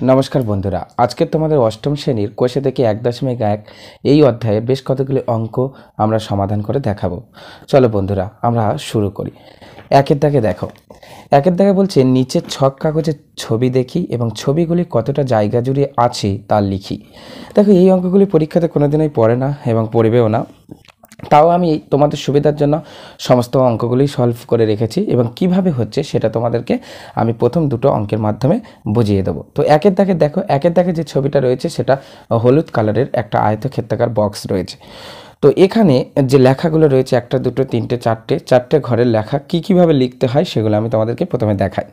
নমস্কার বন্ধুরা, আজকে তোমাদের অষ্টম শ্রেণীর কোষে থেকে 1.1 এই অধ্যায়ে বেশ কতগুলি অঙ্ক আমরা সমাধান করে দেখাবো। চলো বন্ধুরা আমরা শুরু করি। একের দাগে দেখো, একের দাগে বলছে নিচের ছক কাগজের ছবি দেখি এবং ছবিগুলি কতটা জায়গা জুড়ে আছে তা লিখি। দেখো এই অঙ্কগুলি পরীক্ষাতে কোনোদিনই পড়ে না এবং পড়বেও না, তাও আমি তোমাদের সুবিধার জন্য সমস্ত অঙ্কগুলি সলভ করে রেখেছি এবং কিভাবে হচ্ছে সেটা তোমাদেরকে আমি প্রথম দুটো অঙ্কের মাধ্যমে বুঝিয়ে দেবো। তো একের দাগে দেখো, একের দাগে যে ছবিটা রয়েছে সেটা হলুদ কালারের একটা আয়তক্ষেত্রাকার বক্স রয়েছে। তো এখানে যে লেখাগুলো রয়েছে একটা দুটো তিনটে চারটে ঘরের লেখা কীভাবে লিখতে হয় সেগুলো আমি তোমাদেরকে প্রথমে দেখাই।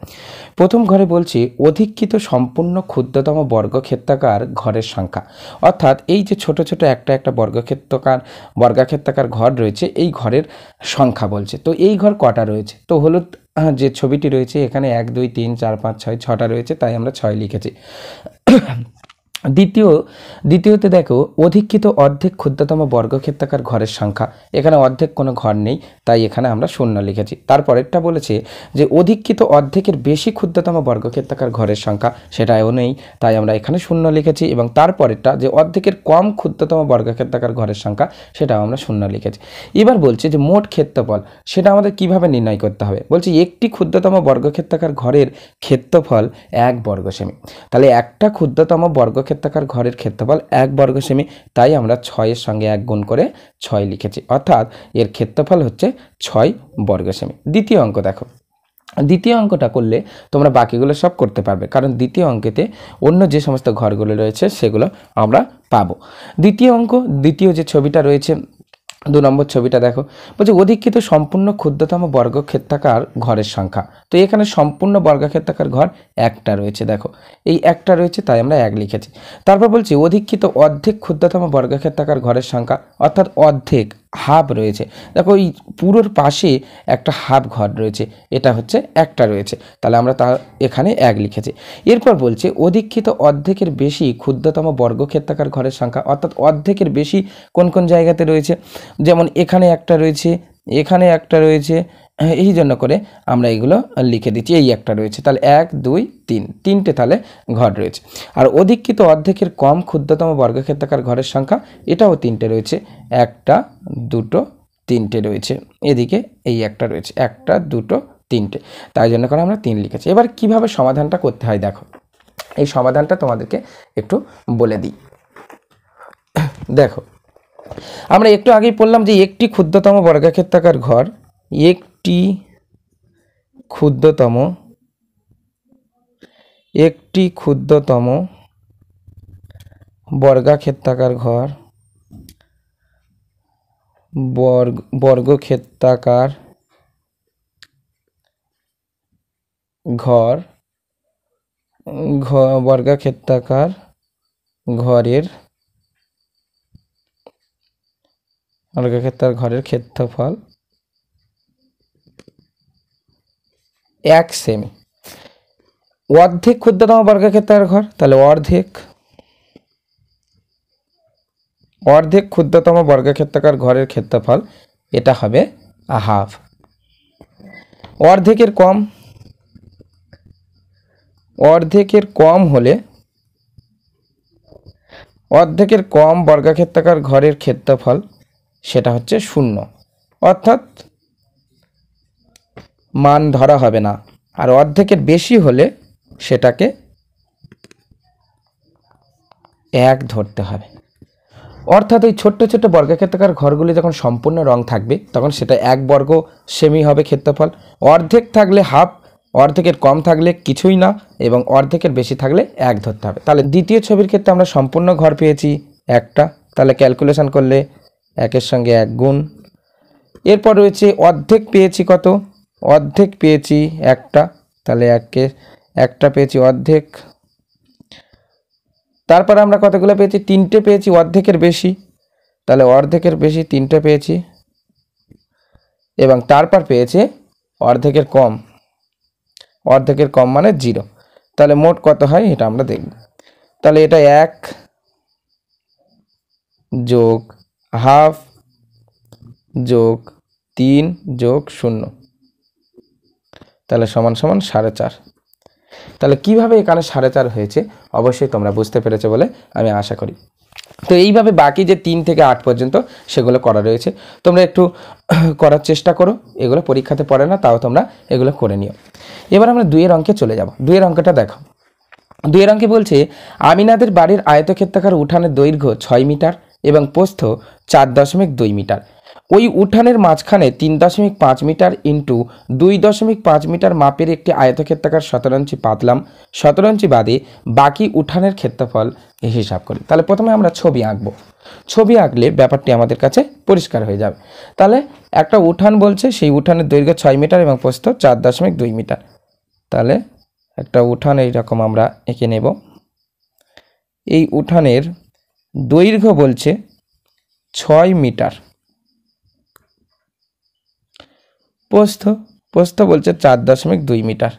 প্রথম ঘরে বলছি অধিকৃত সম্পূর্ণ ক্ষুদ্রতম বর্গক্ষেত্রাকার ঘরের সংখ্যা, অর্থাৎ এই যে ছোট ছোট একটা বর্গাক্ষেত্রাকার ঘর রয়েছে এই ঘরের সংখ্যা বলছে। তো এই ঘর কটা রয়েছে? তো হলুদ যে ছবিটি রয়েছে এখানে 1 2 3 4 5 6 6টা রয়েছে, তাই আমরা 6 লিখেছি। দ্বিতীয়তে দেখো অধিকৃত অর্ধেক ক্ষুদ্রতম বর্গক্ষেত্রাকার ঘরের সংখ্যা, এখানে অর্ধেক কোনো ঘর নেই তাই এখানে আমরা 0 লিখেছি। তারপরেরটা বলেছে যে অধিকৃত অর্ধেকের বেশি ক্ষুদ্রতম বর্গক্ষেত্রাকার ঘরের সংখ্যা, সেটাও নেই তাই আমরা এখানে 0 লিখেছি। এবং তারপরেরটা যে অর্ধেকের কম ক্ষুদ্রতম বর্গক্ষেত্রাকার ঘরের সংখ্যা, সেটাও আমরা 0 লিখেছি। এবার বলছে যে মোট ক্ষেত্রফল, সেটা আমাদের কিভাবে নির্ণয় করতে হবে। বলছে একটি ক্ষুদ্রতম বর্গক্ষেত্রাকার ঘরের ক্ষেত্রফল 1 বর্গ সেমি। তাহলে একটা ক্ষুদ্রতম বর্গক্ষেত্রাকার ঘরের ক্ষেত্রফল 1 বর্গ সেমি, তাই আমরা 6 এর সঙ্গে 1 গুণ করে 6 লিখেছি, অর্থাৎ এর ক্ষেত্রফল হচ্ছে 6 বর্গ সেমি। দ্বিতীয় অঙ্ক দেখো, দ্বিতীয় অঙ্কটা করলে তোমরা বাকিগুলো সব করতে পারবে, কারণ দ্বিতীয় অঙ্কেতে অন্য যে সমস্ত ঘরগুলো রয়েছে সেগুলো আমরা পাবো। দ্বিতীয় অঙ্ক, দ্বিতীয় যে ছবিটা রয়েছে 2 নম্বর ছবিটা দেখো, বলছে অধিকৃত সম্পূর্ণ ক্ষুদ্রতম বর্গক্ষেত্রাকার ঘরের সংখ্যা। তো এখানে সম্পূর্ণ বর্গক্ষেত্রাকার ঘর একটা রয়েছে, দেখো এই একটা রয়েছে তাই আমরা 1 লিখেছি। তারপর বলছি অধিকৃত অর্ধেক ক্ষুদ্রতম বর্গক্ষেত্রাকার ঘরের সংখ্যা, অর্থাৎ অর্ধেক হাফ রয়েছে। দেখো এই পুরোর পাশে একটা হাফ ঘর রয়েছে, এটা হচ্ছে একটা রয়েছে, তাহলে আমরা এখানে 1 লিখেছি। এরপর বলছে অধিকৃত অর্ধেকের বেশি ক্ষুদ্রতম বর্গক্ষেত্রাকার ঘরের সংখ্যা, অর্থাৎ অর্ধেকের বেশি কোন কোন জায়গাতে রয়েছে, যেমন এখানে একটা রয়েছে, এখানে একটা রয়েছে, এই জন্য করে আমরা এগুলো লিখে দিচ্ছি। এই একটা রয়েছে, তাহলে 1 2 3 তিনটে তাহলে ঘর রয়েছে। আর অধিকৃত অর্ধেকের কম ক্ষুদ্রতম বর্গক্ষেত্রাকার ঘরের সংখ্যা, এটাও 3টে রয়েছে, 1 2 3টে রয়েছে। এদিকে এই একটা রয়েছে, 1 2 3টে, তাই জন্য করে আমরা 3 লিখেছি। এবার কিভাবে সমাধানটা করতে হয় দেখো, এই সমাধানটা তোমাদেরকে একটু বলে দিই। দেখো আমরা একটু আগেই পড়লাম যে একটি ক্ষুদ্রতম বর্গক্ষেত্রাকার ঘর, একটি ক্ষুদ্রতম বর্গক্ষেত্রাকার ঘর, বর্গক্ষেত্রাকার ঘর, বর্গক্ষেত্রাকার ঘরের ক্ষেত্রফল 1 সেমি। অর্ধেক ক্ষুদ্রতম বর্গক্ষেত্রাকার ঘর, তাহলে অর্ধেক ক্ষুদ্রতম বর্গক্ষেত্রাকার ঘরের ক্ষেত্রফল এটা হবে হাফ। অর্ধেকের কম হলে অর্ধেকের কম বর্গক্ষেত্রাকার ঘরের ক্ষেত্রফল সেটা হচ্ছে 0, অর্থাৎ মান ধরা হবে না। আর অর্ধেকের বেশি হলে সেটাকে 1 ধরতে হবে, অর্থাৎ ওই ছোট্ট ছোট্ট বর্গক্ষেত্রাকার ঘরগুলি যখন সম্পূর্ণ রং থাকবে তখন সেটা 1 বর্গ সেমি হবে ক্ষেত্রফল। অর্ধেক থাকলে হাফ, অর্ধেকের কম থাকলে কিছুই না, এবং অর্ধেকের বেশি থাকলে 1 ধরতে হবে। তাহলে দ্বিতীয় ছবির ক্ষেত্রে আমরা সম্পূর্ণ ঘর পেয়েছি একটা, তাহলে ক্যালকুলেশন করলে 1-এর সঙ্গে 1 গুণ। এরপর রয়েছে অর্ধেক পেয়েছি কত, অর্ধেক পেয়েছি একটা, তাহলে 1 পেয়েছি অর্ধেক। তারপর আমরা কতগুলো পেয়েছি, 3টে পেয়েছি অর্ধেকের বেশি, তাহলে অর্ধেকের বেশি 3টে পেয়েছি, এবং তারপর পেয়েছি অর্ধেকের কম মানে 0। তাহলে মোট কত হয় এটা আমরা দেখব। তাহলে এটা 1 যোগ হাফ যোগ 3 যোগ 0, তাহলে সমান সমান 4.5। তাহলে কিভাবে এখানে 4.5 হয়েছে অবশ্যই তোমরা বুঝতে পেরেছো বলে আমি আশা করি। তো এইভাবে বাকি যে 3 থেকে 8 পর্যন্ত সেগুলো করা রয়েছে, তোমরা একটু করার চেষ্টা করো। এগুলো পরীক্ষাতে পড়ে না, তাও তোমরা এগুলো করে নিও। এবার আমরা 2 এর অঙ্কে চলে যাব। 2 এর অঙ্কটা দেখো। 2 এর অঙ্কে বলছে আমিনাদের বাড়ির আয়তক্ষেত্রাকার উঠানের দৈর্ঘ্য 6 মিটার এবং প্রস্থ 4.2 মিটার। ওই উঠানের মাঝখানে 3.5 মিটার ইন্টু 2.5 মিটার মাপের একটি আয়তক্ষেত্রাকার 17 ইঞ্চি পাতলাম, 17 ইঞ্চি বাদে বাকি উঠানের ক্ষেত্রফল হিসাব করি। তাহলে প্রথমে আমরা ছবি আঁকবো। ছবি আঁকলে ব্যাপারটি আমাদের কাছে পরিষ্কার হয়ে যাবে। তাহলে একটা উঠান বলছে, সেই উঠানের দৈর্ঘ্য 6 মিটার এবং প্রস্থ 4.2 মিটার। তাহলে একটা উঠান এইরকম আমরা এঁকে নেব। এই উঠানের দৈর্ঘ্য বলছে 6 মিটার, প্রস্থ বলছে 4.2 মিটার,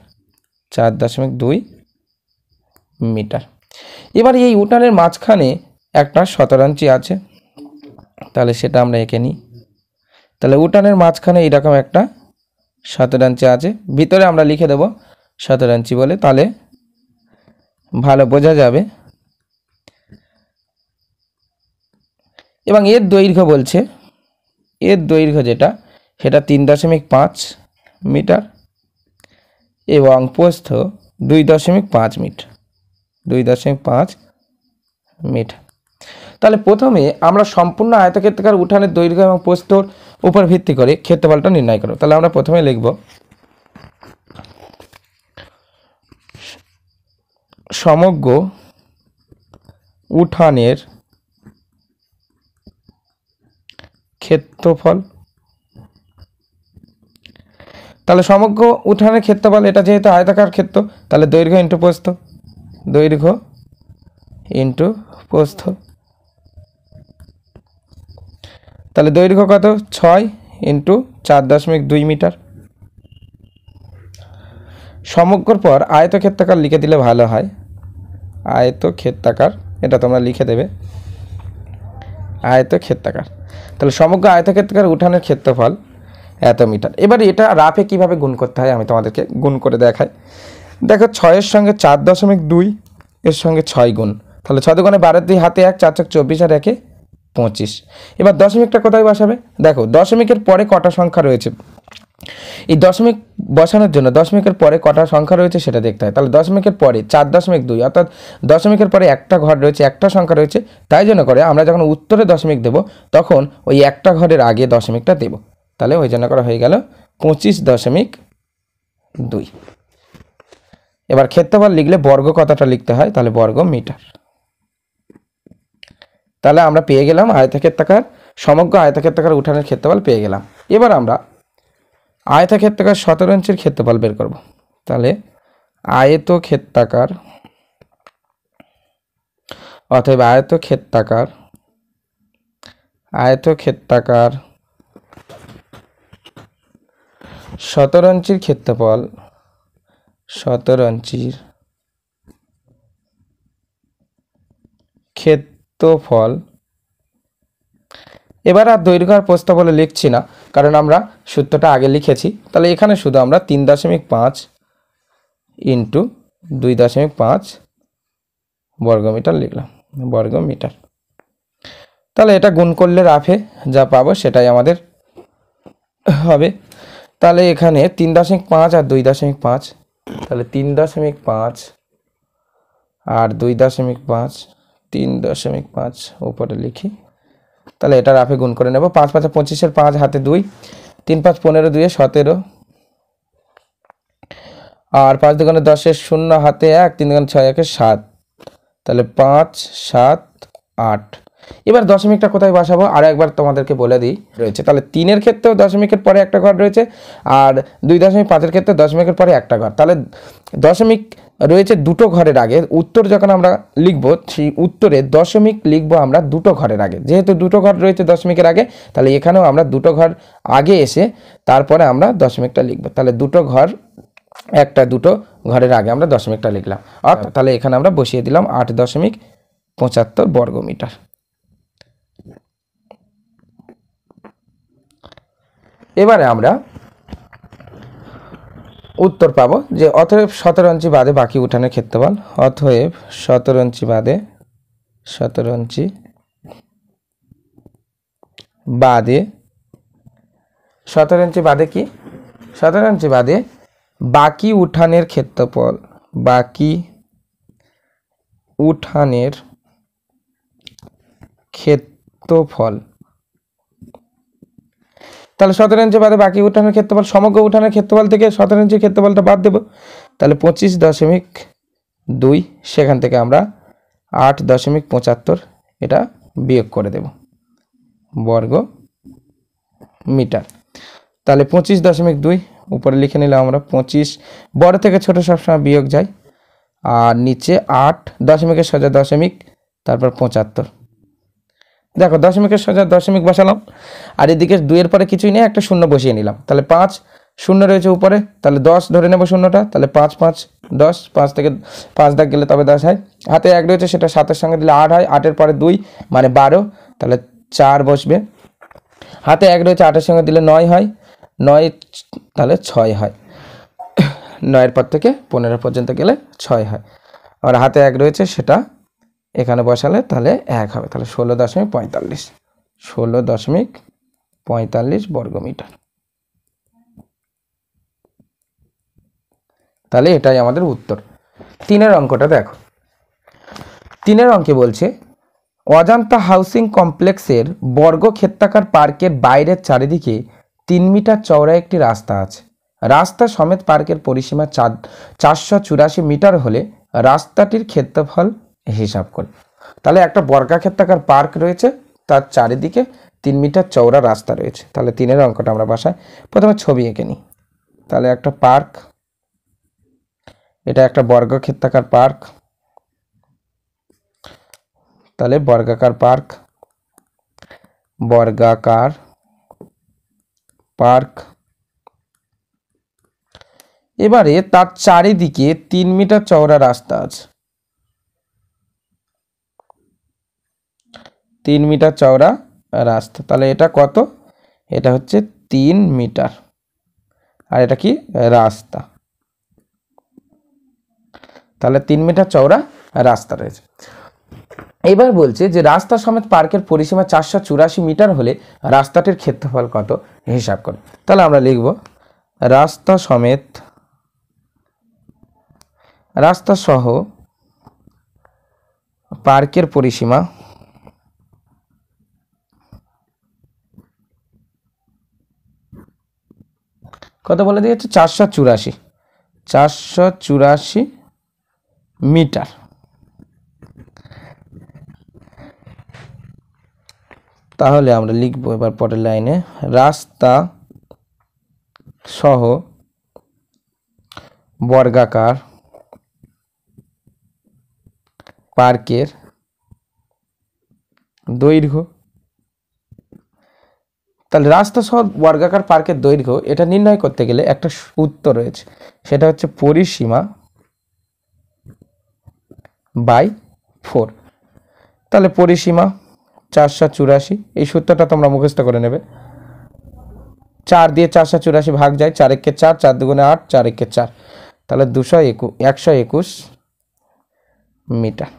4.2 মিটার। এবার এই উঠানের মাঝখানে একটা 17 ইঞ্চি আছে, তাহলে সেটা আমরা এঁকে নিই। তাহলে উঠানের মাঝখানে এইরকম একটা 17 ইঞ্চি আছে, ভিতরে আমরা লিখে দেব 17 ইঞ্চি বলে, তাহলে ভালো বোঝা যাবে। এবং এর দৈর্ঘ্য বলছে, এর দৈর্ঘ্য যেটা সেটা 3.5 মিটার এবং প্রস্থ 2.5 মিটার, 2.5 মিটার। তাহলে প্রথমে আমরা সম্পূর্ণ আয়তক্ষেত্রাকার উঠানের দৈর্ঘ্য এবং প্রস্থর উপর ভিত্তি করে ক্ষেত্রফলটা নির্ণয় করব। তাহলে আমরা প্রথমে লিখব সমগ্র উঠানের ক্ষেত্রফল। তাহলে সমগ্র উঠানের ক্ষেত্রফল, এটা যেহেতু আয়তাকার ক্ষেত্র, তাহলে দৈর্ঘ্য ইন্টু প্রস্থ, দৈর্ঘ্য ইন্টু প্রস্থ। তাহলে দৈর্ঘ্য কত? 6 ইন্টু 4.2 মিটার। সমগ্রর পর আয়তক্ষেত্রাকার লিখে দিলে ভালো হয়, আয়তক্ষেত্রাকার, এটা তোমরা লিখে দেবে আয়তক্ষেত্রাকার। তাহলে সমগ্র আয়তক্ষেত্রাকার উঠানের ক্ষেত্রফল এত মিটার। এবার এটা রাফে কিভাবে গুণ করতে হয় আমি তোমাদেরকে গুণ করে দেখাই। দেখো 6 এর সঙ্গে 4.2 এর সঙ্গে 6 গুণ, তাহলে 6 দুগুণে 12, 2 হাতে 1, 4 4 24 আর 1 25। এবার দশমিকটা কোথায় বসাবে? দেখো দশমিকের পরে কটা সংখ্যা রয়েছে, এই দশমিক বসানোর জন্য দশমিকের পরে কটা সংখ্যা রয়েছে সেটা দেখতে হয়। তাহলে দশমিকের পরে 4.2 অর্থাৎ দশমিকের পরে একটা ঘর রয়েছে, একটা সংখ্যা রয়েছে, তাই জন্য করে আমরা যখন উত্তরে দশমিক দেব তখন ওই একটা ঘরের আগে দশমিকটা দেব। তাহলে ওই জন্য করা হয়ে গেল 25.2। এবার ক্ষেত্রফল লিখলে বর্গ কথাটা লিখতে হয়, তাহলে বর্গ মিটার। তাহলে আমরা পেয়ে গেলাম আয়তক্ষেত্রাকার, সমগ্র আয়তক্ষেত্রাকার উঠানের ক্ষেত্রফল পেয়ে গেলাম। এবার আমরা আয়তক্ষেত্রাকার 17 ইঞ্চির ক্ষেত্রফল বের করব। তাহলে আয়তক্ষেত্রাকার, অতএব আয়তক্ষেত্রাকার 17 ইঞ্চির ক্ষেত্রফল, 17 ইঞ্চির ক্ষেত্রফল। এবার আর দৈর্ঘ্য আর প্রস্থ বলে লিখছি না, কারণ আমরা সূত্রটা আগে লিখেছি। তাহলে এখানে শুধু আমরা 3.5 ইন্টু 2.5 বর্গমিটার লিখলাম, বর্গমিটার। তাহলে এটা গুণ করলে রাফে যা পাবো সেটাই আমাদের হবে। তাহলে এখানে 3.5 আর 2.5, তাহলে 3.5 আর 2.5, 3.5 উপরে লিখি। তাহলে এটা রাফে গুণ করে নেব। 5 5 25, 5 হাতে 2, 3 5 15, 2 17, আর 5 দুগুণে 10, 0 হাতে 1, 3 দুগুণে 6, 1 7, তাহলে 5 7 8। এবার দশমিকটা কোথায় বসাবো আর একবার তোমাদেরকে বলে দিই রয়েছে। তাহলে 3 এর ক্ষেত্রেও দশমিকের পরে একটা ঘর রয়েছে, আর 2.5 এর ক্ষেত্রে দশমিকের পরে একটা ঘর। তাহলে দশমিক রয়েছে দুটো ঘরের আগে। উত্তর যখন আমরা লিখব, সেই উত্তরে দশমিক লিখব আমরা দুটো ঘরের আগে। যেহেতু দুটো ঘর রয়েছে দশমিকের আগে, তাহলে এখানেও আমরা দুটো ঘর আগে এসে তারপরে আমরা দশমিকটা লিখব। তাহলে দুটো ঘর, একটা দুটো ঘরের আগে আমরা দশমিকটা লিখলাম। অর্থাৎ তাহলে এখানে আমরা বসিয়ে দিলাম 8.75 বর্গমিটার। এবারে আমরা উত্তর পাবো যে অতএব 17 ইঞ্চি বাদে বাকি উঠানের ক্ষেত্রফল, অতএব 17 ইঞ্চি বাদে 17 ইঞ্চি বাদে 17 ইঞ্চি বাদে কি 17 ইঞ্চি বাদে বাকি উঠানের ক্ষেত্রফল, বাকি উঠানের ক্ষেত্রফল, তাহলে 17 ইঞ্চি বাদে বাকি উঠানের ক্ষেত্রফল, সমগ্র উঠানের ক্ষেত্রফল থেকে 17 ইঞ্চির ক্ষেত্রফলটা বাদ দেব, তাহলে 25.2, সেখান থেকে আমরা 8.75 এটা বিয়োগ করে দেব বর্গ মিটার। তাহলে 25.2 উপরে লিখে নিলাম আমরা, 25 বড় থেকে ছোট সবসময় বিয়োগ যায়, আর নিচে 8 দশমিকের সোজা দশমিক, তারপর 75। দেখো দশমিকের সোজা দশমিক বসালাম, আর এদিকে 2 এর পরে কিছুই নেই, একটা শূন্য বসিয়ে নিলাম, তাহলে 5 শূন্য রয়েছে উপরে, তাহলে 10 ধরে নেব শূন্যটা, তাহলে 5 5 10, 5 থেকে 5 দাগ গেলে তবে 10 হয়। হাতে 1 রয়েছে, সেটা 7-এর সঙ্গে দিলে 8 হয়, 8-এর পরে 2 মানে 12, তাহলে 4 বসবে। হাতে 1 রয়েছে, 8-এর সঙ্গে দিলে 9 হয়, 9 তাহলে 6 হয়, 9-এর পর থেকে 15 পর্যন্ত গেলে 6 হয়। আর হাতে 1 রয়েছে, সেটা এখানে বসালে তাহলে 1 হবে, তাহলে 16.45, 16.45 বর্গমিটার। তাহলে এটাই আমাদের উত্তর। 3-এর অঙ্কটা দেখো, 3-এর অঙ্কে বলছে অজন্তা হাউসিং কমপ্লেক্সের বর্গক্ষেত্রাকার পার্কের বাইরের চারিদিকে 3 মিটার চওড়া একটি রাস্তা আছে। রাস্তা সমেত পার্কের পরিসীমা 484 মিটার হলে রাস্তাটির ক্ষেত্রফল হিসাব করো। তাহলে একটা বর্গাক্ষেত্রাকার পার্ক রয়েছে, তার চারিদিকে 3 মিটার চওড়া রাস্তা রয়েছে। তাহলে 3-এর অঙ্কটা আমরা বাসায় প্রথমে ছবি এঁকে নিই। তাহলে একটা পার্ক, এটা একটা বর্গক্ষেত্রাকার পার্ক, তাহলে বর্গাকার পার্ক, বর্গাকার পার্ক। এবারে তার চারিদিকে 3 মিটার চওড়া রাস্তা আছে, 3 মিটার চওড়া রাস্তা। তাহলে এটা কত? এটা হচ্ছে 3 মিটার, আর এটা কি রাস্তা। তাহলে 3 মিটার চওড়া রাস্তা রয়েছে। এবার বলছে যে রাস্তা সমেত পার্কের পরিসীমা 484 মিটার হলে রাস্তাটির ক্ষেত্রফল কত হিসাব করো। তাহলে আমরা লিখব রাস্তা সমেত, রাস্তা সহ পার্কের পরিসীমা কত বলে দিয়েছে? 484 মিটার। তাহলে আমরা লিখবো এবার পরের লাইনে রাস্তা সহ বর্গাকার পার্কের দৈর্ঘ্য। তাহলে রাস্তা সহ বর্গাকার পার্কের দৈর্ঘ্য এটা নির্ণয় করতে গেলে একটা সূত্র রয়েছে, সেটা হচ্ছে পরিসীমা বাই 4। তাহলে পরিসীমা 484, এই সূত্রটা তোমরা মুখস্থ করে নেবে। 4 দিয়ে 484 ভাগ যায়, 4 একে 4, 4 দুগুণে 8, 4 একে 4, তাহলে 121 মিটার।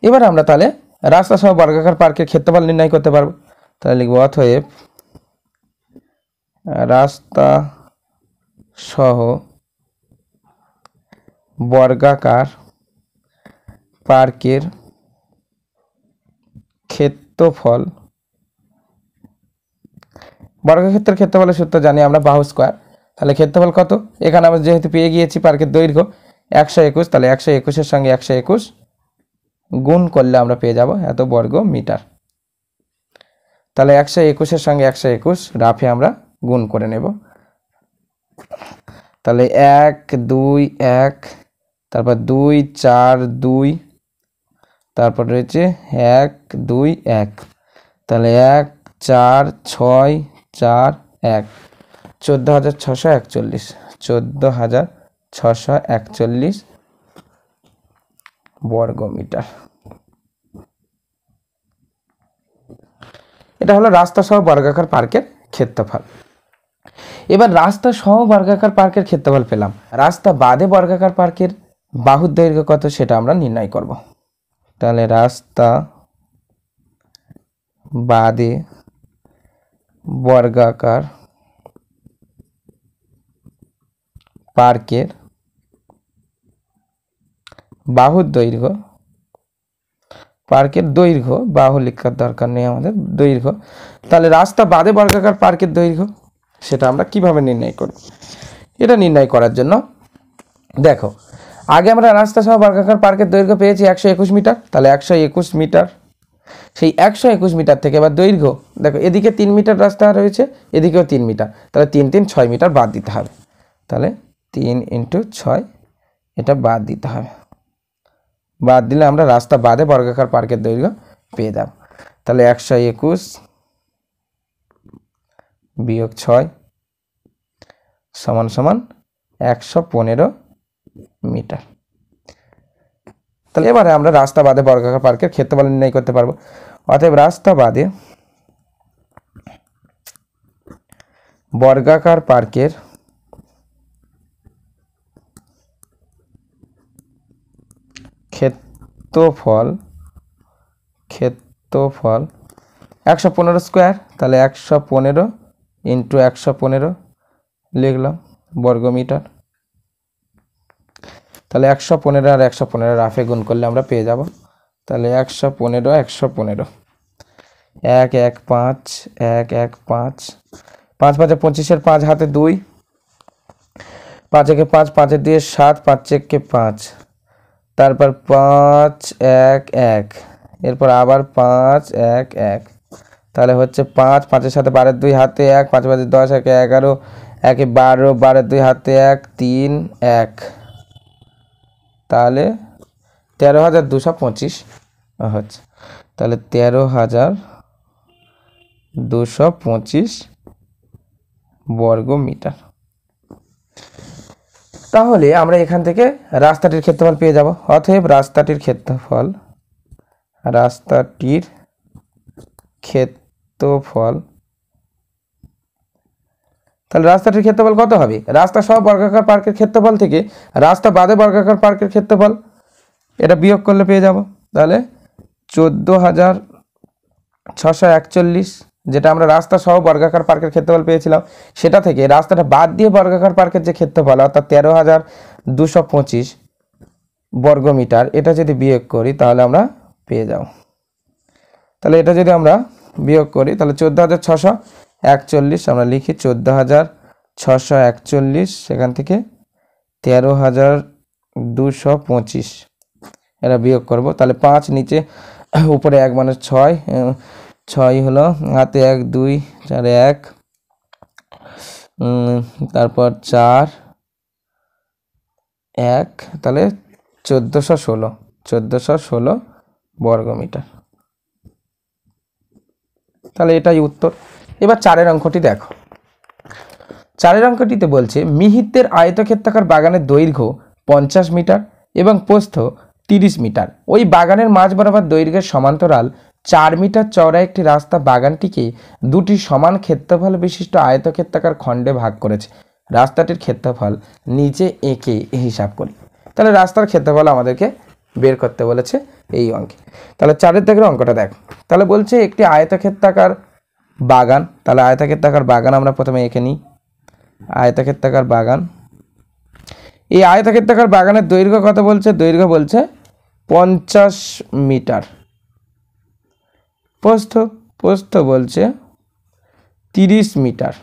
এবার আমরা তাহলে রাস্তা সহ বর্গাকার পার্কের ক্ষেত্রফল নির্ণয় করতে পারবো। তাহলে লিখব অতএব রাস্তা সহ বর্গাকার পার্কের ক্ষেত্রফল, বর্গক্ষেত্রের ক্ষেত্রফলের সূত্র জানি আমরা, বাহু স্কয়ার। তাহলে ক্ষেত্রফল কত? এখানে আমরা যেহেতু পেয়ে গিয়েছি পার্কের দৈর্ঘ্য 121, তাহলে 121-এর সঙ্গে 121 গুণ করলে আমরা পেয়ে যাব এত বর্গ মিটার। তাহলে 121-এর সঙ্গে 121 রাফে আমরা গুণ করে নেব। তাহলে 1 2 1, তারপর 2 4 2, তারপর রয়েছে 1 2 1, তাহলে 1 4 6 4 1, 14,641, 14,641 বর্গ মিটার। এটা হলো রাস্তা সহ বর্গাকার পার্কের ক্ষেত্রফল। এবার রাস্তা সহ বর্গাকার পার্কের ক্ষেত্রফল পেলাম, রাস্তা বাদে বর্গাকার পার্কের বাহুর দৈর্ঘ্য কত সেটা আমরা নির্ণয় করব। তাহলে রাস্তা বাদে বর্গাকার পার্কের বাহুর দৈর্ঘ্য, পার্কের দৈর্ঘ্য, বাহু লেখার দরকার নেই আমাদের, দৈর্ঘ্য। তাহলে রাস্তা বাদে বর্গাকার পার্কের দৈর্ঘ্য সেটা আমরা কিভাবে নির্ণয় করব? এটা নির্ণয় করার জন্য দেখো, আগে আমরা রাস্তা সহ বর্গাকার পার্কের দৈর্ঘ্য পেয়েছি 121 মিটার। তাহলে 121 মিটার, সেই 121 মিটার থেকে এবার দৈর্ঘ্য দেখো, এদিকে 3 মিটার রাস্তা রয়েছে, এদিকেও 3 মিটার, তাহলে 3 3 6 মিটার বাদ দিতে হবে। তাহলে 3 × 6 এটা বাদ দিতে হবে। বাদ দিলে আমরা রাস্তা বাদে বর্গাকার পার্কের দৈর্ঘ্য পেয়ে যাব। তাহলে 121 বিয়োগ 6 সমান সমান 115 মিটার। তাহলে এবারে আমরা রাস্তা বাদে বর্গাকার পার্কের ক্ষেত্রফল নির্ণয় করতে পারবো। অতএব রাস্তা বাদে বর্গাকার পার্কের ক্ষেত্রফল 115 স্কোয়ার, তাহলে 115 × 115 লিখলাম বর্গমিটার। তাহলে 115 আর 115 রাফে গুণ করলে আমরা পেয়ে যাব। তাহলে 115 115 1 1 5 1 1 5 5 5 25, 5 হাতে 2, 5 1 5, 5 2 7, 5 1 5, তারপর 5 1 1, এরপর আবার 5 1 1, তাহলে হচ্ছে 5 5 এর সাথে 12 2 হাতে 1, 5 5 10 1 11, 1 12, 12 2 হাতে 1 3 1, তাহলে 13,225 হচ্ছে। তাহলে 13,225 বর্গ মিটার। তাহলে আমরা এখান থেকে রাস্তাটির ক্ষেত্রফল পেয়ে যাব। অতএব রাস্তাটির ক্ষেত্রফল তাহলে রাস্তাটির ক্ষেত্রফল কত হবে? রাস্তা সহ বর্গাকার পার্কের ক্ষেত্রফল থেকে রাস্তা বাদে বর্গাকার পার্কের ক্ষেত্রফল এটা বিয়োগ করলে পেয়ে যাব। তাহলে 14,641, যেটা আমরা রাস্তা সহ বর্গাকার পার্কের ক্ষেত্রফল পেয়েছিলাম, সেটা থেকে রাস্তাটা বাদ দিয়ে বর্গাকার পার্কের যে ক্ষেত্রফল অর্থাৎ 13,225 বর্গমিটার, এটা যদি বিয়োগ করি তাহলে আমরা পেয়ে যাব। তাহলে এটা যদি আমরা বিয়োগ করি তাহলে 14,641, আমরা লিখি 14,641, সেখান থেকে 13,225 এটা বিয়োগ করব। তাহলে 5 নিচে, উপরে 1 মানে 6, 6 হলো হাতে 1 2 4 1, তারপর 4 1, তাহলে 1416 বর্গমিটার। তাহলে এটাই উত্তর। এবার 4 অঙ্কটি দেখো। 4 অঙ্কটিতে বলছে মিহিতের আয়তক্ষেত্রাকার বাগানের দৈর্ঘ্য 50 মিটার এবং প্রস্থ 30 মিটার। ওই বাগানের মাঝ বরাবর দৈর্ঘ্যের সমান্তরাল 4 মিটার চওড়া একটি রাস্তা বাগানটিকে দুটি সমান ক্ষেত্রফল বিশিষ্ট আয়তক্ষেত্রাকার খণ্ডে ভাগ করেছে। রাস্তাটির ক্ষেত্রফল নিচে এঁকে হিসাব করি। তাহলে রাস্তার ক্ষেত্রফল আমাদেরকে বের করতে বলেছে এই অঙ্কে। তাহলে 4 থেকে অঙ্কটা দেখ। তাহলে বলছে একটি আয়তক্ষেত্রাকার বাগান, তাহলে আয়তক্ষেত্রাকার বাগান আমরা প্রথমে এঁকে নিই। আয়তক্ষেত্রাকার বাগান, এই আয়তক্ষেত্রাকার বাগানের দৈর্ঘ্য কত বলছে? দৈর্ঘ্য বলছে 50 মিটার। প্রস্থ বলছে 30 মিটার।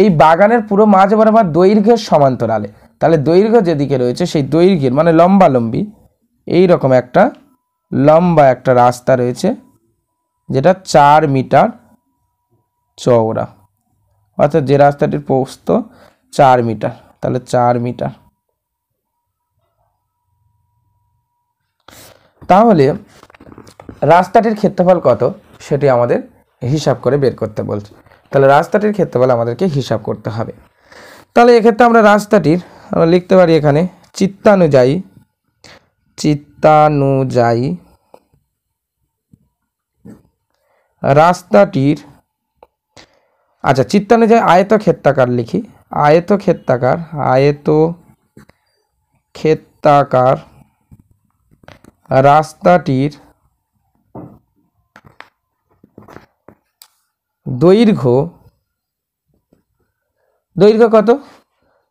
এই বাগানের পুরো মাঝ বরাবর দৈর্ঘ্যের সমান্তরালে, তাহলে দৈর্ঘ্য যেদিকে রয়েছে সেই দৈর্ঘ্যের মানে লম্বালম্বি এইরকম একটা লম্বা একটা রাস্তা রয়েছে যেটা 4 মিটার চওড়া, অর্থাৎ যে রাস্তাটির প্রস্থ 4 মিটার, তাহলে 4 মিটার। তাহলে রাস্তাটির ক্ষেত্রফল কত সেটি আমাদের হিসাব করে বের করতে বলছে। তাহলে রাস্তাটির ক্ষেত্রফল আমাদেরকে হিসাব করতে হবে। তাহলে এক্ষেত্রে আমরা রাস্তাটির আমরা লিখতে পারি এখানে চিত্তানুযায়ী রাস্তাটির আচ্ছা, চিত্তানুযায়ী আয়তক্ষেত্রাকার লিখি। আয়তক্ষেত্রাকার রাস্তাটির দৈর্ঘ্য কত?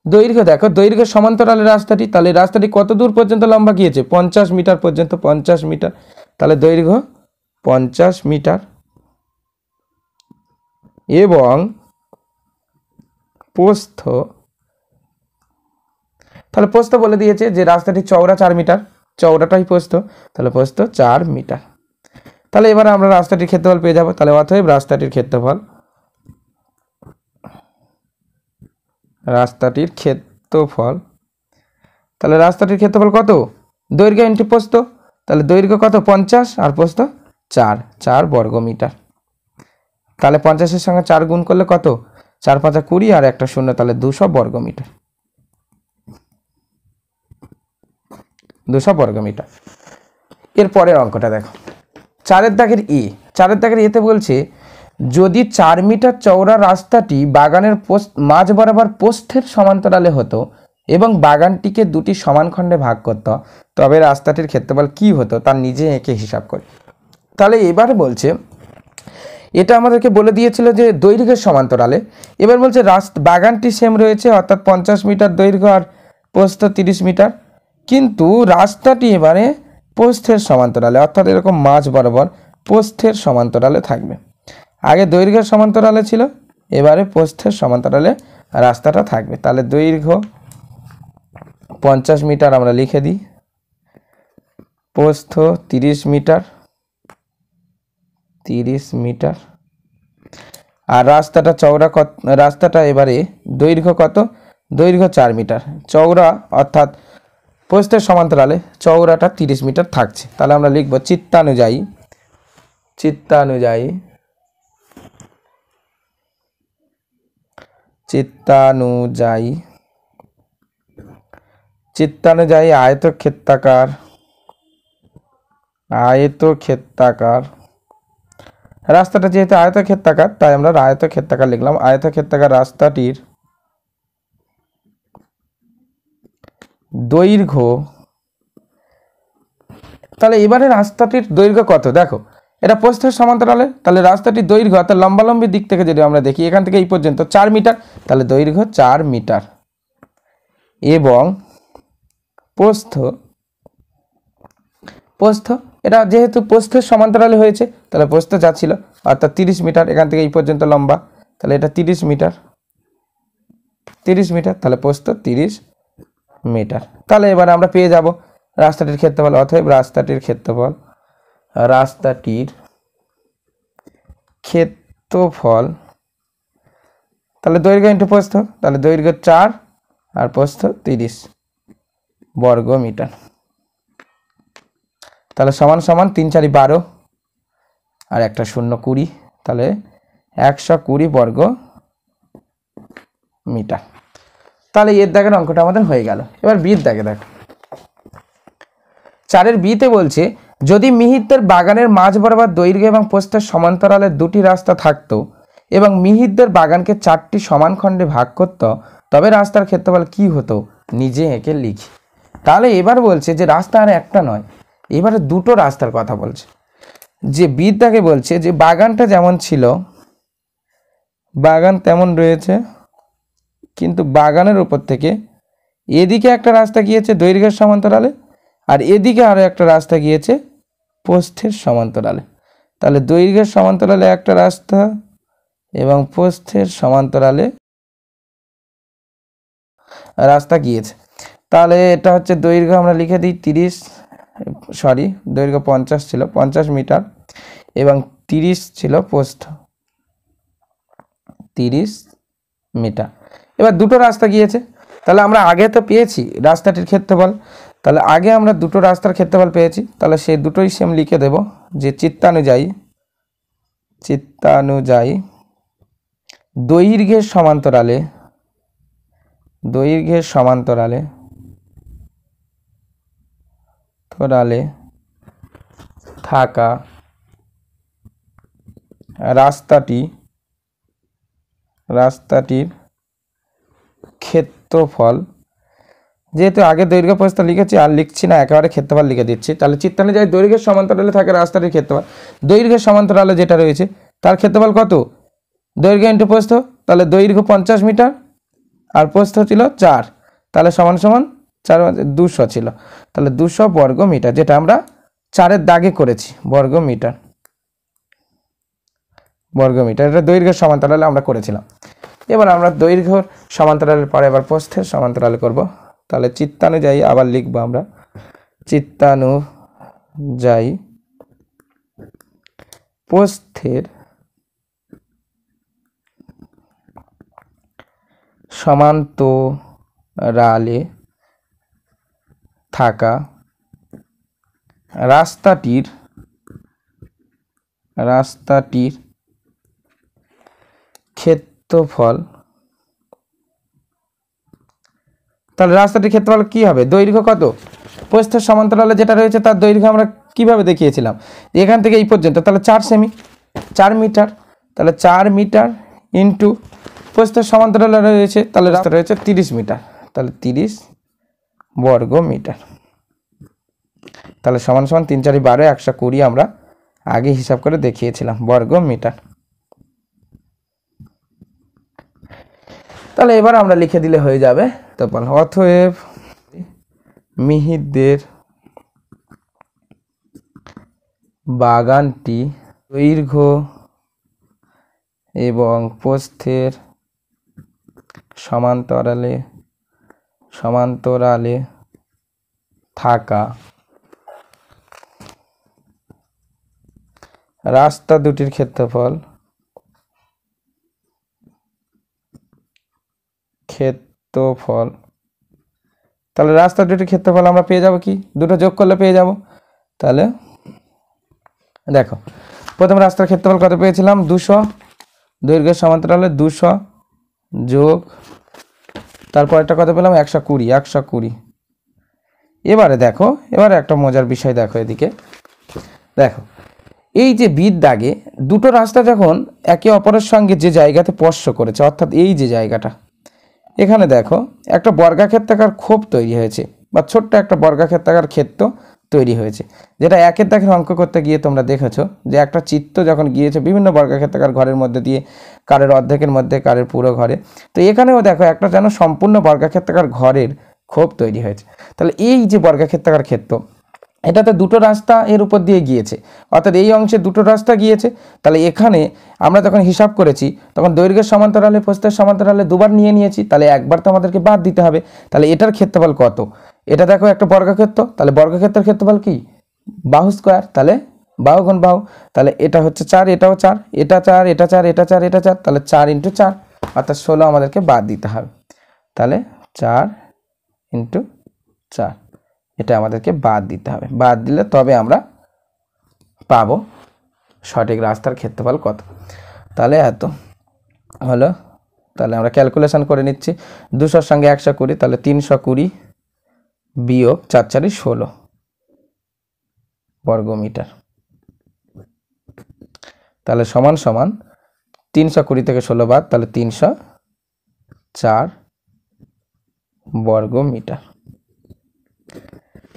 দৈর্ঘ্য দেখো, দৈর্ঘ্য সমান্তরালে রাস্তাটি, তাহলে রাস্তাটি কত দূর পর্যন্ত লম্বা গিয়েছে? 50 মিটার পর্যন্ত, 50 মিটার। তাহলে দৈর্ঘ্য 50 মিটার এবং প্রস্থ, তাহলে প্রস্থ বলে দিয়েছে যে রাস্তাটি চওড়া 4 মিটার, চওড়াটাই প্রস্থ, তাহলে প্রস্থ 4 মিটার। তাহলে এবার আমরা রাস্তাটির ক্ষেত্রফল পেয়ে যাব। তাহলে অতএব রাস্তাটির ক্ষেত্রফল তাহলে রাস্তাটির ক্ষেত্রফল কত? দৈর্ঘ্য ইন্টু প্রস্থ, তাহলে দৈর্ঘ্য কত? 50 আর প্রস্থ 4 বর্গ মিটার। তাহলে 50-এর সঙ্গে 4 গুণ করলে কত? 4 5 20 আর একটা শূন্য, তাহলে 200 বর্গ মিটার। 200 বর্গ মিটার। এর পরের অঙ্কটা দেখো, 4-এর দাগের এতে বলছে যদি 4 মিটার চওড়া রাস্তাটি বাগানের মাঝ বরাবর প্রস্থের সমান্তরালে হতো এবং বাগানটিকে দুটি সমান খণ্ডে ভাগ করত, তবে রাস্তাটির ক্ষেত্রফল কি হতো তার নিজে এঁকে হিসাব করে। তাহলে এবার বলছে, এটা আমাদেরকে বলে দিয়েছিল যে দৈর্ঘ্যের সমান্তরালে, এবার বলছে বাগানটি সেম রয়েছে, অর্থাৎ 50 মিটার দৈর্ঘ্য আর প্রস্থ 30 মিটার, কিন্তু রাস্তাটি এবারে প্রস্থের সমান্তরালে, অর্থাৎ এরকম মাঝ বরাবর প্রস্থের সমান্তরালে থাকবে। আগে দৈর্ঘ্যের সমান্তরালে ছিল, এবারে প্রস্থের সমান্তরালে রাস্তাটা থাকবে। তাহলে দৈর্ঘ্য 50 মিটার আমরা লিখে দিই, প্রস্থ 30 মিটার, আর রাস্তাটা চওড়া কত? রাস্তাটা এবারে দৈর্ঘ্য কত? দৈর্ঘ্য 4 মিটার, চওড়া অর্থাৎ প্রস্থের সমান্তরালে চওড়াটা 30 মিটার থাকছে। তাহলে আমরা লিখব চিত্তানুযায়ী আয়তক্ষেত্রাকার রাস্তাটা যেহেতু আয়তক্ষেত্রাকার, তাই আমরা আয়তক্ষেত্রাকার লিখলাম। আয়তক্ষেত্রাকার রাস্তাটির দৈর্ঘ্য, তাহলে এবারে রাস্তাটির দৈর্ঘ্য কত? দেখো, এটা প্রস্থের সমান্তরালে, তাহলে রাস্তাটির দৈর্ঘ্য অর্থাৎ লম্বালম্বি দিক থেকে যদি আমরা দেখি, এখান থেকে এই পর্যন্ত 4 মিটার, তাহলে দৈর্ঘ্য 4 মিটার এবং প্রস্থ এটা যেহেতু প্রস্থের সমান্তরালে হয়েছে, তাহলে প্রস্থ যা ছিল অর্থাৎ 30 মিটার, এখান থেকে এই পর্যন্ত লম্বা, তাহলে এটা 30 মিটার, তাহলে প্রস্থ 30 মিটার। তাহলে এবার আমরা পেয়ে যাব রাস্তাটির ক্ষেত্রফল। অতএব রাস্তাটির ক্ষেত্রফল তাহলে দৈর্ঘ্য ইন্টু প্রস্থ, তাহলে দৈর্ঘ্য 4 আর প্রস্থ 30 বর্গ মিটার। তাহলে সমান 3 4 12 আর একটা শূন্য 20, তাহলে 120 বর্গ মিটার। তাহলে এর দাগের অঙ্কটা আমাদের হয়ে গেল। এবার বির দাগে দেখো, 4-এর বিতে বলছে যদি মিহিরদের বাগানের মাঝ বরাবর দৈর্ঘ্য এবং প্রস্থের সমান্তরালে দুটি রাস্তা থাকতো এবং মিহিরদের বাগানকে 4টি সমান খণ্ডে ভাগ করত, তবে রাস্তার ক্ষেত্রফল কি হতো নিজে এঁকে লিখি। তাহলে এবার বলছে যে রাস্তা আর একটা নয়, এবারে দুটো রাস্তার কথা বলছে। যে বিদ্যাকে বলছে যে বাগানটা যেমন ছিল, বাগান তেমন রয়েছে, কিন্তু বাগানের উপর থেকে এদিকে একটা রাস্তা গিয়েছে দৈর্ঘ্যের সমান্তরালে, আর এদিকে আরো একটা রাস্তা গিয়েছে প্রস্থের সমান্তরালে। তাহলে দৈর্ঘ্যের সমান্তরালে একটা রাস্তা এবং প্রস্থের সমান্তরালে রাস্তা গিয়েছে। তাহলে এটা হচ্ছে দৈর্ঘ্য, আমরা লিখে দিই দৈর্ঘ্য 50 ছিল, 50 মিটার এবং 30 ছিল প্রস্থ, 30 মিটার। এবার দুটো রাস্তা গিয়েছে, তাহলে আমরা আগে তো পেয়েছি রাস্তাটির ক্ষেত্রফল, তাহলে আগে আমরা দুটো রাস্তার ক্ষেত্রফল পেয়েছি, তাহলে সেই দুটোই সেম লিখে দেব যে চিত্তানুযায়ী দৈর্ঘ্যের সমান্তরালে থাকা রাস্তাটি রাস্তাটির ক্ষেত্রফল, যেহেতু আগে দৈর্ঘ্য প্রস্থ লিখেছি আর লিখছি না, একেবারে ক্ষেত্রফল লিখে দিচ্ছি। তাহলে চিত্রানুযায়ী দৈর্ঘ্যের সমান্তরালে থাকে রাস্তাটির ক্ষেত্রফল। দৈর্ঘ্যের সমান্তরালে যেটা রয়েছে তার ক্ষেত্রফল কত? দৈর্ঘ্য ইন্টু প্রস্থ, তাহলে দৈর্ঘ্য 50 মিটার আর প্রস্থ ছিল 4, তাহলে সমান সমান 4 200 ছিল। তাহলে 200 বর্গ মিটার, যেটা আমরা 4-এর দাগে করেছি, বর্গ মিটার। এটা দৈর্ঘ্যের সমান্তরালে আমরা করেছিলাম। এবার আমরা দৈর্ঘ্যের সমান্তরালের পরে এবার প্রস্থের সমান্তরালে করব। তাহলে চিত্তানুযায়ী আবার লিখব আমরা, চিত্তানুযায়ী প্রস্থের সমান্তরালে থাকা রাস্তাটির ক্ষেত্রফল, তাহলে রাস্তাটির ক্ষেত্রফল কি হবে? দৈর্ঘ্য কত? প্রস্থের সমান্তরালে যেটা রয়েছে তার দৈর্ঘ্য আমরা কিভাবে দেখিয়েছিলাম, এখান থেকে এই পর্যন্ত, তাহলে 4 সেমি, 4 মিটার। তাহলে 4 মিটার ইন্টু প্রস্থের সমান্তরালে রয়েছে, তাহলে রাস্তা রয়েছে 30 মিটার, তাহলে 30 বর্গ মিটার। তাহলে সমান সমান 3 4 12 120 আমরা আগে হিসাব করে দেখিয়েছিলাম বর্গ মিটার। তাহলে এবার আমরা লিখে দিলে হয়ে যাবে। তো অতএব মিহিরদের বাগানটি দৈর্ঘ্য এবং প্রস্থের সমান্তরালে থাকা রাস্তা দুটির ক্ষেত্রফল তাহলে রাস্তা দুটির ক্ষেত্রফল আমরা পেয়ে যাব কি? দুটো যোগ করলে পেয়ে যাব। তাহলে দেখো, প্রথম রাস্তার ক্ষেত্রফল কত পেয়েছিলাম? 200, দৈর্ঘ্যের সমান্তরালে 200 যোগ, তারপর একটা কত পেলাম? 120। এবারে দেখো, এবারে একটা মজার বিষয় দেখো, এদিকে দেখো, এই যে বিদ দাগে দুটো রাস্তা যখন একে অপরের সঙ্গে যে জায়গাতে স্পর্শ করেছে, অর্থাৎ এই যে জায়গাটা, এখানে দেখো একটা বর্গাক্ষেত্রাকার ক্ষোভ তৈরি হয়েছে, বা ছোট্ট একটা বর্গাক্ষেত্রাকার ক্ষেত্র তৈরি হয়েছে, যেটা একের দাগের অঙ্ক করতে গিয়ে তোমরা দেখেছো যে একটা চিত্র যখন গিয়েছে বিভিন্ন বর্গাক্ষেত্রাকার ঘরের মধ্যে দিয়ে, কারের অর্ধেকের মধ্যে, কারের পুরো ঘরে, তো এখানেও দেখো একটা যেন সম্পূর্ণ বর্গাক্ষেত্রাকার ঘরের ক্ষোভ তৈরি হয়েছে। তাহলে এই যে বর্গাক্ষেত্রাকার ক্ষেত্র, এটাতে দুটো রাস্তা এর উপর দিয়ে গিয়েছে, অর্থাৎ এই অংশে দুটো রাস্তা গিয়েছে। তাহলে এখানে আমরা যখন হিসাব করেছি তখন দৈর্ঘ্যের সমান্তরালে প্রস্থের সমান্তরালে দুবার নিয়েছি, তাহলে একবার তো আমাদেরকে বাদ দিতে হবে। তাহলে এটার ক্ষেত্রফল কত? এটা দেখো একটা বর্গক্ষেত্র, তাহলে বর্গক্ষেত্রের ক্ষেত্রফল কি? বাহু স্কয়ার, তাহলে বাহু গুণ বাহু, তাহলে এটা হচ্ছে 4, এটাও 4, এটা 4, এটা 4, এটা 4, এটা 4, তাহলে 4 × 4 অর্থাৎ 16 আমাদেরকে বাদ দিতে হবে। তাহলে 4 × 4 এটা আমাদেরকে বাদ দিতে হবে। বাদ দিলে তবে আমরা পাবো সঠিক রাস্তার ক্ষেত্রফল কত। তাহলে এত হলো। তাহলে আমরা ক্যালকুলেশন করে নিচ্ছি, 200-র সঙ্গে 120, তাহলে 320 বিয়োগ 4 4 16 বর্গ মিটার। তাহলে সমান সমান 320 থেকে 16 বাদ, তাহলে 304 বর্গ মিটার।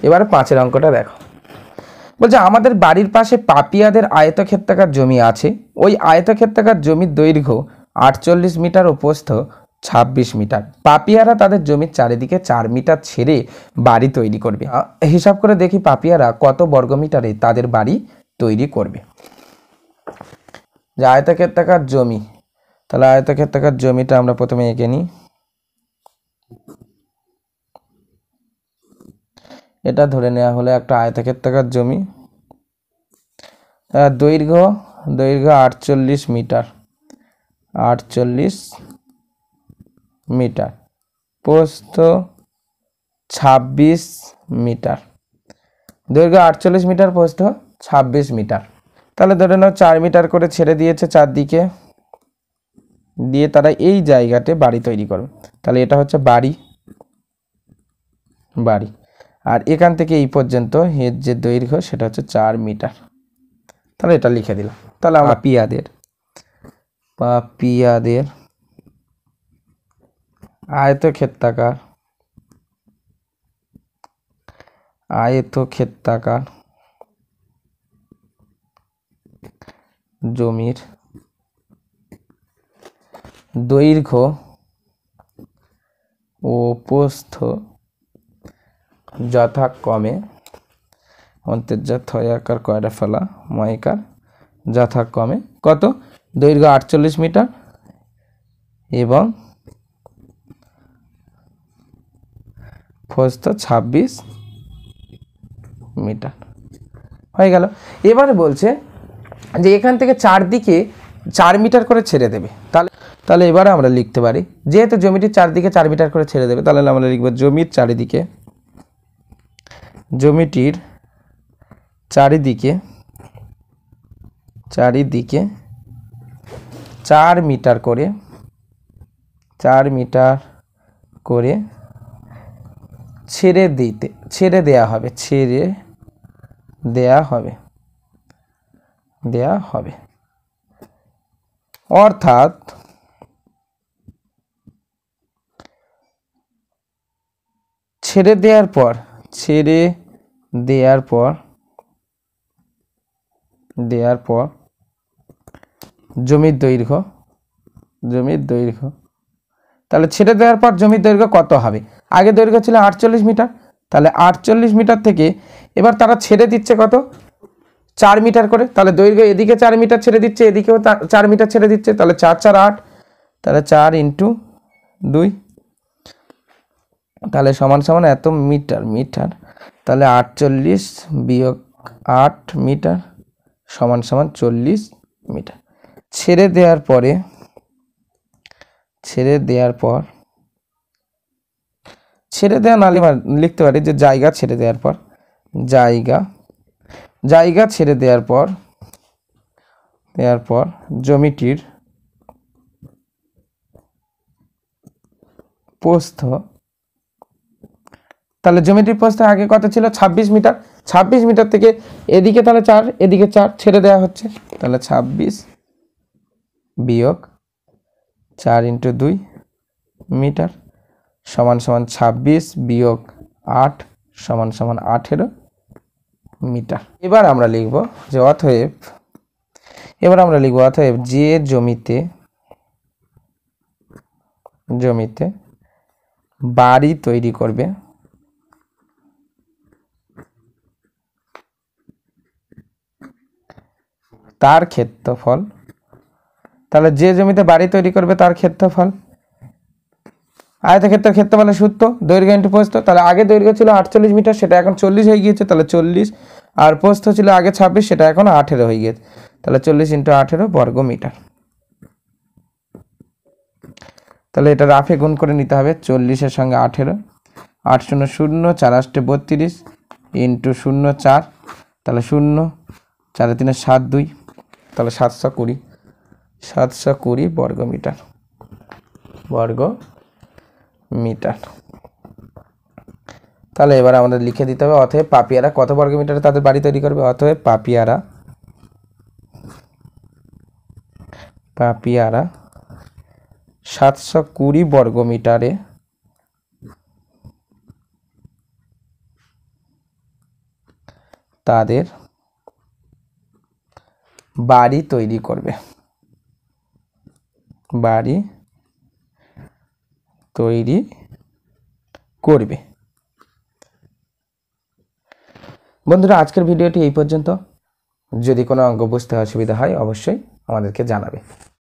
এবারে 5-এর অঙ্কটা দেখো, বলছে আমাদের বাড়ির পাশে পাপিয়াদের আয়তক্ষেত্রাকার জমি আছে, ওই আয়তক্ষেত্রাকার জমির দৈর্ঘ্য 48 মিটার ও প্রস্থ 26 মিটার। পাপিয়ারা তাদের জমির চারিদিকে 4 মিটার ছেড়ে বাড়ি তৈরি করবে। হিসাব করে দেখি পাপিয়ারা কত বর্গ মিটারে তাদের বাড়ি তৈরি করবে। যে আয়তক্ষেত্রাকার জমি, তাহলে আয়তক্ষেত্রাকার জমিটা আমরা প্রথমে এঁকে নিই। এটা ধরে নেওয়া হলো একটা আয়তক্ষেত্রাকার জমি, দৈর্ঘ্য 48 মিটার, 48 মিটার, প্রস্থ 26 মিটার। দৈর্ঘ্য 48 মিটার, প্রস্থ 26 মিটার। তাহলে ধরে নাও 4 মিটার করে ছেড়ে দিয়েছে চারদিকে, দিয়ে তারা এই জায়গাতে বাড়ি তৈরি করবে। তাহলে এটা হচ্ছে বাড়ি, আর এখান থেকে এই পর্যন্ত এর যে দৈর্ঘ্য সেটা হচ্ছে 4 মিটার। তাহলে এটা লিখে দিলাম। তাহলে আমরা পাপিয়াদের আয়তক্ষেত্রাকার জমির দৈর্ঘ্য ও প্রস্থ যথাক্রমে অন্তর্জাত হয়াকার কয়টা ফেলা ময়কার যথাক্রমে কত? দৈর্ঘ্য 48 মিটার এবং প্রস্থ 26 মিটার হয়ে গেল। এবারে বলছে যে এখান থেকে চারদিকে 4 মিটার করে ছেড়ে দেবে। তাহলে এবারে আমরা লিখতে পারি, যেহেতু জমিটির চারদিকে 4 মিটার করে ছেড়ে দেবে, তাহলে আমরা লিখব জমিটির চারিদিকে 4 মিটার করে ছেড়ে দেয়া হবে অর্থাৎ ছেড়ে দেওয়ার পর জমির দৈর্ঘ্য, তাহলে ছেড়ে দেওয়ার পর জমির দৈর্ঘ্য কত হবে? আগে দৈর্ঘ্য ছিল 48 মিটার, তাহলে 48 মিটার থেকে এবার তারা ছেড়ে দিচ্ছে কত? 4 মিটার করে। তাহলে দৈর্ঘ্য এদিকে 4 মিটার ছেড়ে দিচ্ছে, এদিকেও 4 মিটার ছেড়ে দিচ্ছে, তাহলে 4 4 8, তাহলে 4 × 2, তাহলে সমান সমান এত মিটার, তাহলে 48 - 8 মিটার সমান সমান 40 মিটার। ছেড়ে দেওয়ার না লিখতে পারি যে জায়গা ছেড়ে দেওয়ার পর জমিটির প্রস্থ, তাহলে জমিটির প্রস্থ আগে কত ছিল? 26 মিটার। 26 মিটার থেকে এদিকে তাহলে 4, এদিকে 4 ছেড়ে দেওয়া হচ্ছে, তাহলে 26 - 4 × 2 মিটার সমান সমান 26 - 8 সমান সমান 18 মিটার। এবার আমরা লিখব যে অতএব যে জমিতে বাড়ি তৈরি করবে তার ক্ষেত্রফল, তাহলে যে জমিতে বাড়ি তৈরি করবে তার ক্ষেত্রফল, আয়তক্ষেত্রের ক্ষেত্রফলের সূত্র দৈর্ঘ্য × প্রস্থ। তাহলে আগে দৈর্ঘ্য ছিল 48 মিটার, সেটা এখন 40 হয়ে গিয়েছে, তাহলে 40, আর প্রস্থ ছিল আগে 26, সেটা এখন 18 হয়ে গিয়েছে, তাহলে 40 × 18 বর্গ মিটার। তাহলে এটা রাফে গুণ করে নিতে হবে, 40-এর সঙ্গে 18, 8 0 0, 4 8 32 × 0 4, তাহলে 0 4 3 7 2, তাহলে 720 বর্গ মিটার। তাহলে এবার আমাদের লিখে দিতে হবে অতএব পাপিয়ারা কত বর্গ মিটারে তাদের বাড়ি তৈরি করবে? অতএব পাপিয়ারা 720 বর্গ মিটারে তাদের বাড়ি তৈরি করবে। বন্ধুরা, আজকের ভিডিওটি এই পর্যন্ত। যদি কোনো অঙ্ক বুঝতে অসুবিধা হয় অবশ্যই আমাদেরকে জানাবে।